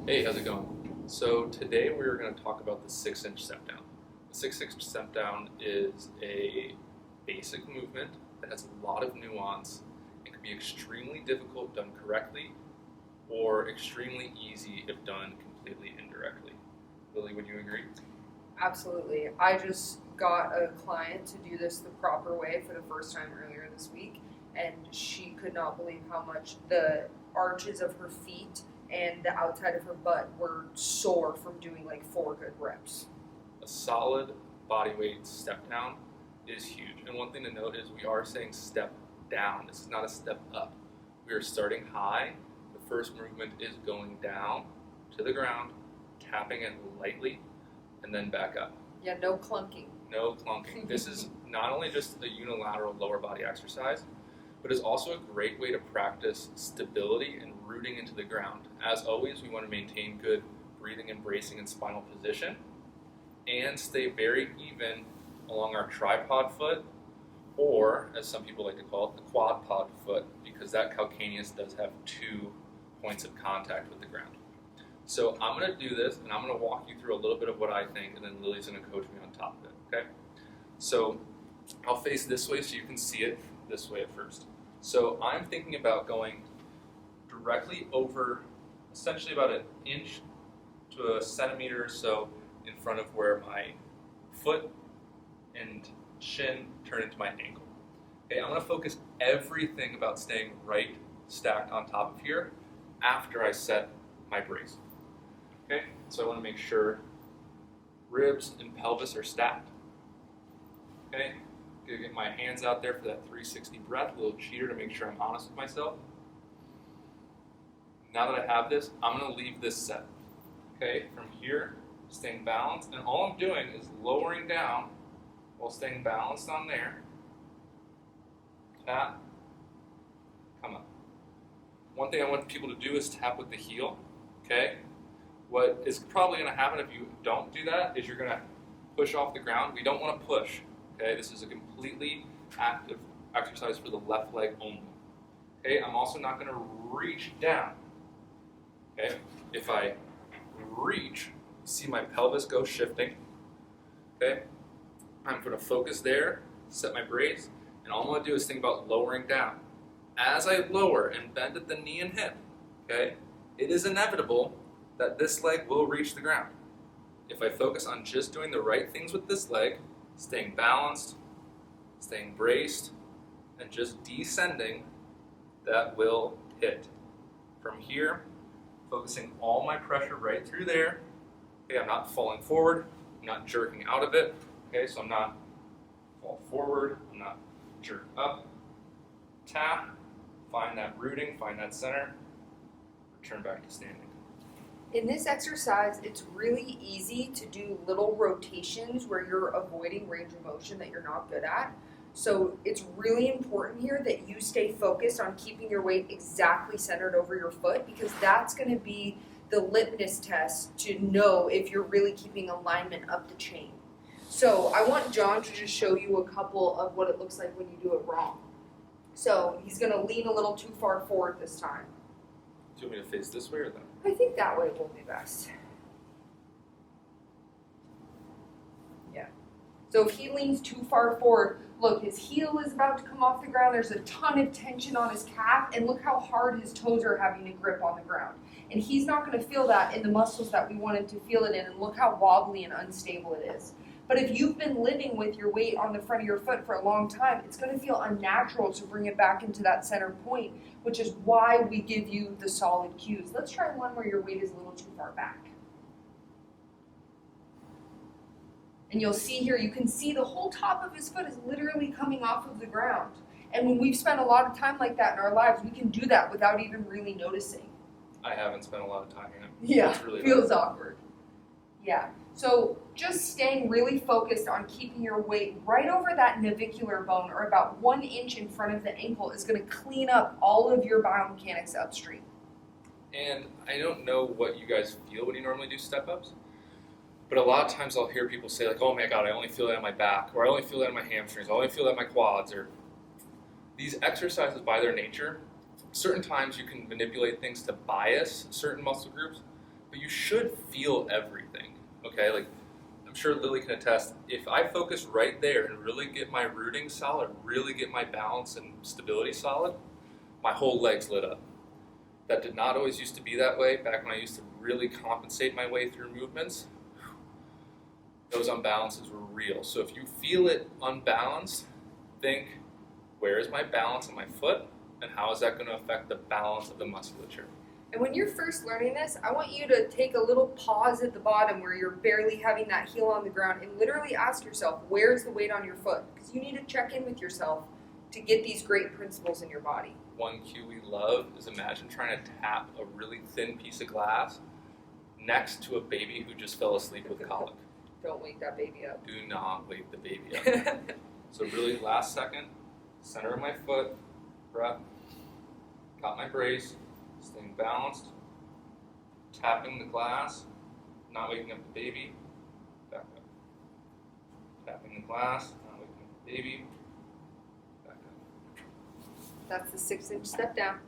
Hey, how's it going? So today we're going to talk about the 6-inch step down. The 6-inch step down is a basic movement that has a lot of nuance and can be extremely difficult done correctly or extremely easy if done completely indirectly. Lily, would you agree? Absolutely. I just got a client to do this the proper way for the first time earlier this week, and she could not believe how much the arches of her feet and the outside of her butt were sore from doing like 4 good reps. A solid body weight step down is huge. And one thing to note is we are saying step down. This is not a step up. We are starting high. The first movement is going down to the ground, tapping it lightly, and then back up. Yeah, no clunking. No clunking. This is not only just a unilateral lower body exercise, but is also a great way to practice stability and rooting into the ground. As always, we want to maintain good breathing and bracing and spinal position and stay very even along our tripod foot, or as some people like to call it, the quad pod foot, because that calcaneus does have 2 points of contact with the ground. So I'm going to do this, and I'm going to walk you through a little bit of what I think, and then Lily's going to coach me on top of it, okay? So I'll face this way so you can see it this way at first. So I'm thinking about going directly over, essentially about an inch to a centimeter or so in front of where my foot and shin turn into my ankle. Okay, I'm going to focus everything about staying right stacked on top of here after I set my brace. Okay, so I want to make sure ribs and pelvis are stacked. Okay, gonna get my hands out there for that 360 breath, a little cheater to make sure I'm honest with myself. Now that I have this, I'm going to leave this set. Okay, from here, staying balanced, and all I'm doing is lowering down while staying balanced on there. Tap, come up. One thing I want people to do is tap with the heel. Okay, what is probably going to happen if you don't do that is you're going to push off the ground. We don't want to push. Okay, this is a completely active exercise for the left leg only. Okay, I'm also not going to reach down. Okay, if I reach, see my pelvis go shifting. Okay, I'm going to focus there, set my brace, and all I'm going to do is think about lowering down. As I lower and bend at the knee and hip, okay, it is inevitable that this leg will reach the ground. If I focus on just doing the right things with this leg, staying balanced, staying braced, and just descending, that will hit. From here, focusing all my pressure right through there. Okay, I'm not falling forward, I'm not jerking out of it. Okay, so I'm not fall forward, I'm not jerk up. Tap, find that rooting, find that center, return back to standing. In this exercise, it's really easy to do little rotations where you're avoiding range of motion that you're not good at. So it's really important here that you stay focused on keeping your weight exactly centered over your foot, because that's going to be the litmus test to know if you're really keeping alignment up the chain. So I want John to just show you a couple of what it looks like when you do it wrong. So he's going to lean a little too far forward this time. Do you want me to face this way or that? I think that way will be best. Yeah. So if he leans too far forward, look, his heel is about to come off the ground. There's a ton of tension on his calf, and look how hard his toes are having to grip on the ground. And he's not going to feel that in the muscles that we want him to feel it in, and look how wobbly and unstable it is. But if you've been living with your weight on the front of your foot for a long time, it's going to feel unnatural to bring it back into that center point, which is why we give you the solid cues. Let's try one where your weight is a little too far back. And you'll see here, you can see the whole top of his foot is literally coming off of the ground. And when we've spent a lot of time like that in our lives, we can do that without even really noticing. I haven't spent a lot of time here. Yeah, It's really feels awkward. Yeah, so just staying really focused on keeping your weight right over that navicular bone, or about 1 inch in front of the ankle, is going to clean up all of your biomechanics upstream. And I don't know what you guys feel when you normally do step-ups, but a lot of times I'll hear people say like, oh my God, I only feel that in my back, or I only feel that in my hamstrings, I only feel that in my quads, or these exercises by their nature, certain times you can manipulate things to bias certain muscle groups, but you should feel everything, okay? Like, I'm sure Lily can attest, if I focus right there and really get my rooting solid, really get my balance and stability solid, my whole leg's lit up. That did not always used to be that way. Back when I used to really compensate my way through movements, those unbalances were real. So if you feel it unbalanced, think, where is my balance on my foot, and how is that going to affect the balance of the musculature? And when you're first learning this, I want you to take a little pause at the bottom where you're barely having that heel on the ground and literally ask yourself, where's the weight on your foot? Because you need to check in with yourself to get these great principles in your body. One cue we love is imagine trying to tap a really thin piece of glass next to a baby who just fell asleep with colic. Don't wake that baby up. Do not wake the baby up. So really, last second, center of my foot, breath, got my brace, staying balanced, tapping the glass, not waking up the baby, back up. Tapping the glass, not waking up the baby, back up. That's the 6-inch step down.